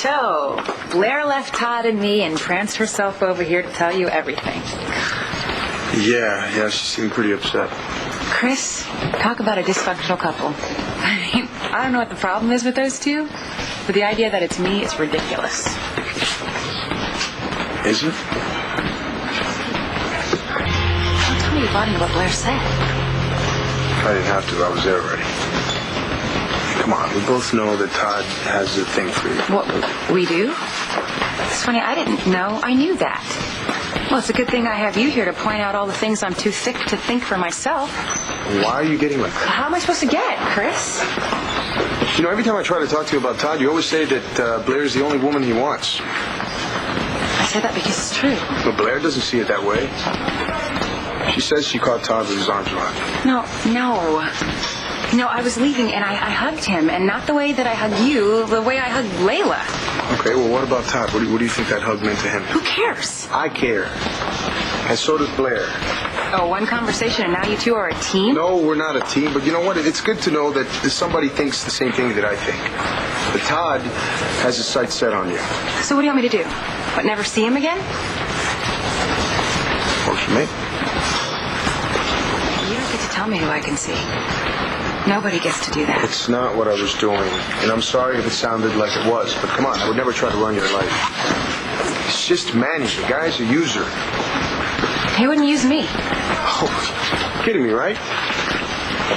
So, Blair left Todd and me and pranced herself over here to tell you everything. Yeah, she seemed pretty upset. Chris, talk about a dysfunctional couple. I mean, I don't know what the problem is with those two, but the idea that it's me is ridiculous. Is it? Don't tell me you bought into what Blair said. I didn't have to. I was there already. Come on, we both know that Todd has a thing for you. What, we do? It's funny, I didn't know. I knew that. Well, it's a good thing I have you here to point out all the things I'm too thick to think for myself. Why are you getting like that? How am I supposed to get, Chris? You know, every time I try to talk to you about Todd, you always say that Blair's the only woman he wants. I say that because it's true. But Blair doesn't see it that way. She says she caught Todd with his arms around her. No, I was leaving and I hugged him, and not the way that I hug you, the way I hugged Layla. Okay, well, what about Todd? What do you think that hug meant to him? Who cares? I care. And so does Blair. Oh, one conversation and now you two are a team? No, we're not a team, but you know what? It's good to know that somebody thinks the same thing that I think. But Todd has his sights set on you. So what do you want me to do? What, never see him again? Works for me. You don't get to tell me who I can see. Nobody gets to do that. It's not what I was doing. And I'm sorry if it sounded like it was, but come on, I would never try to run your life. It's just Manny. The guy's a user. He wouldn't use me. Oh, kidding me, right?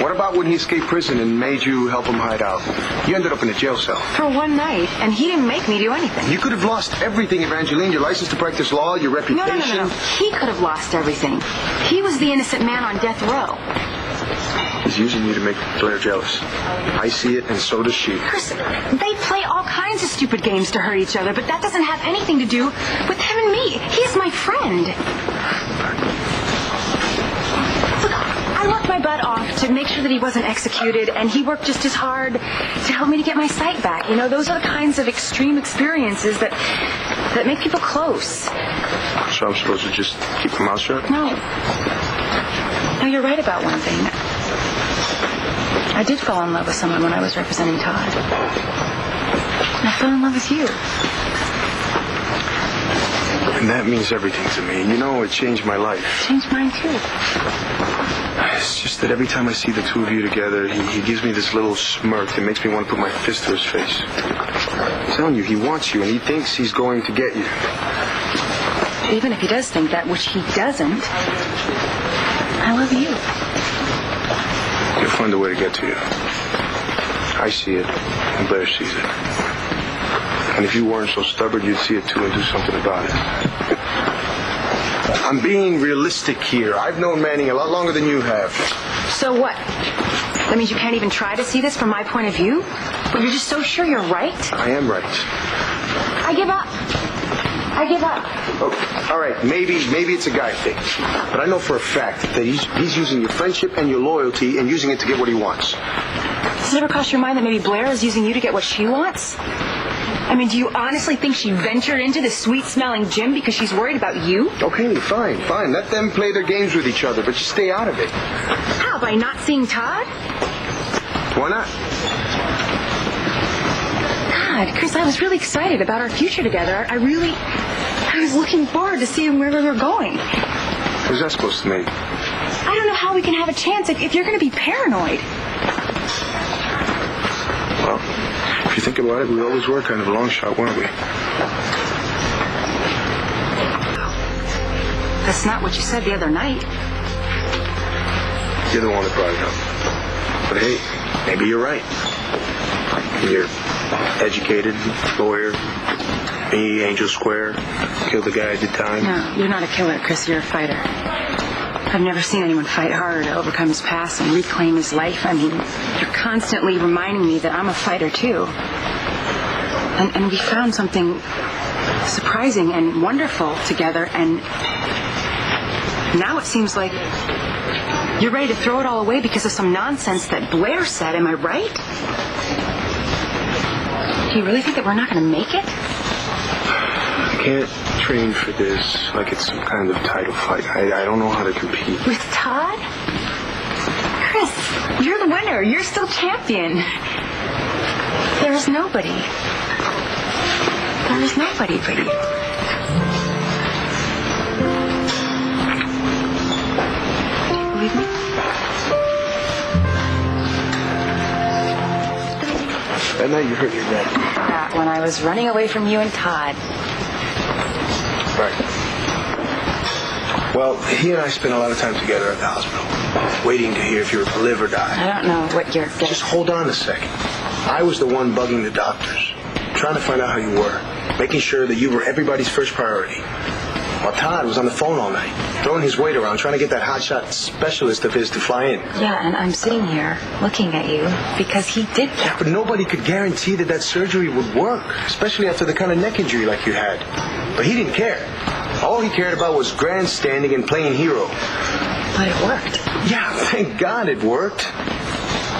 What about when he escaped prison and made you help him hide out? You ended up in a jail cell. For one night, and he didn't make me do anything. You could have lost everything, Evangeline. Your license to practice law, your reputation. No. He could have lost everything. He was the innocent man on death row. He's using you to make Blair jealous. I see it, and so does she. Chris, they play all kinds of stupid games to hurt each other, but that doesn't have anything to do with him and me. He's my friend. Look, I worked my butt off to make sure that he wasn't executed, and he worked just as hard to help me to get my sight back. You know, those are the kinds of extreme experiences that make people close. So I'm supposed to just keep my mouth shut? No, you're right about one thing. I did fall in love with someone when I was representing Todd. And I fell in love with you. And that means everything to me. You know, it changed my life. It changed mine, too. It's just that every time I see the two of you together, he gives me this little smirk that makes me want to put my fist to his face. I'm telling you, he wants you, and he thinks he's going to get you. Even if he does think that, which he doesn't, I love you. You'll find a way to get to you. I see it, and Blair sees it. And if you weren't so stubborn, you'd see it too and do something about it. I'm being realistic here. I've known Manning a lot longer than you have. So what? That means you can't even try to see this from my point of view? But you're just so sure you're right? I am right. I give up. Okay. All right, maybe it's a guy thing. But I know for a fact that he's using your friendship and your loyalty and using it to get what he wants. Does it ever cross your mind that maybe Blair is using you to get what she wants? I mean, do you honestly think she ventured into this sweet-smelling gym because she's worried about you? Okay, fine. Let them play their games with each other, but you stay out of it. How, by not seeing Todd? Why not? God, Chris, I was really excited about our future together. I was looking forward to seeing where we were going. What's that supposed to mean? I don't know how we can have a chance if you're going to be paranoid. Well, if you think about it, we always were kind of a long shot, weren't we? That's not what you said the other night. You're the one that brought it up. But hey, maybe you're right. You're educated, lawyer, me, Angel Square, killed the guy I did time. No, you're not a killer, Chris. You're a fighter. I've never seen anyone fight harder to overcome his past and reclaim his life. I mean, you're constantly reminding me that I'm a fighter, too. And we found something surprising and wonderful together, and now it seems like you're ready to throw it all away because of some nonsense that Blair said. Am I right? Do you really think that we're not going to make it? I can't train for this like it's some kind of title fight. I don't know how to compete. With Todd? Chris, you're the winner. You're still champion. There's nobody. There's nobody but you. Do you believe me? That night you hurt your neck. When I was running away from you and Todd. Right. Well, he and I spent a lot of time together at the hospital, waiting to hear if you were to live or die. I don't know what you're getting. Just hold on a second. I was the one bugging the doctors, trying to find out how you were, making sure that you were everybody's first priority. While Todd was on the phone all night, throwing his weight around, trying to get that hotshot specialist of his to fly in. Yeah, and I'm sitting here looking at you because he did that. Yeah, but nobody could guarantee that that surgery would work, especially after the kind of neck injury like you had. But he didn't care. All he cared about was grandstanding and playing hero. But it worked. Yeah, thank God it worked.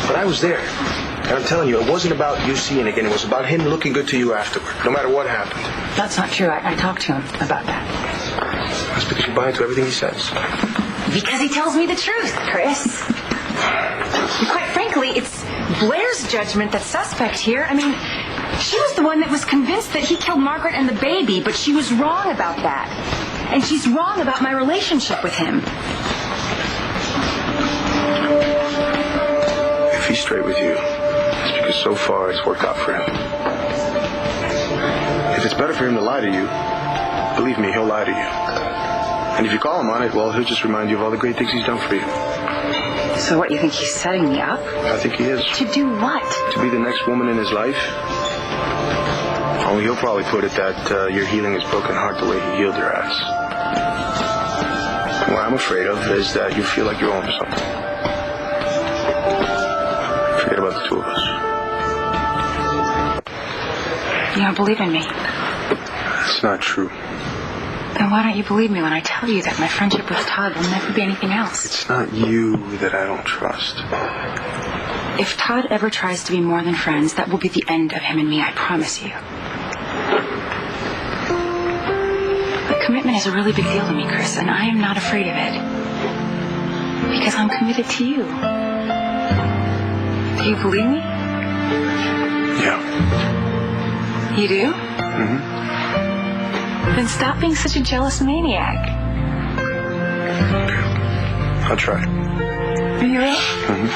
But I was there. And I'm telling you, it wasn't about you seeing again. It was about him looking good to you afterward, no matter what happened. That's not true. I talked to him about that. That's because you buy into everything he says. Because he tells me the truth, Chris. And quite frankly, it's Blair's judgment that's suspect here. I mean, she was the one that was convinced that he killed Margaret and the baby, but she was wrong about that. And she's wrong about my relationship with him. If he's straight with you, it's because so far it's worked out for him. If it's better for him to lie to you, believe me, he'll lie to you. And if you call him on it, well, he'll just remind you of all the great things he's done for you. So what, you think he's setting me up? I think he is. To do what? To be the next woman in his life. Only he'll probably put it that you're healing his broken heart the way he healed your ass. What I'm afraid of is that you feel like you owe him something. Forget about the two of us. You don't believe in me. It's not true. Then why don't you believe me when I tell you that my friendship with Todd will never be anything else? It's not you that I don't trust. If Todd ever tries to be more than friends, that will be the end of him and me, I promise you. But commitment is a really big deal to me, Chris, and I am not afraid of it. Because I'm committed to you. Do you believe me? Yeah. You do? Mm-hmm. Then stop being such a jealous maniac. I'll try. Really? Mm-hmm.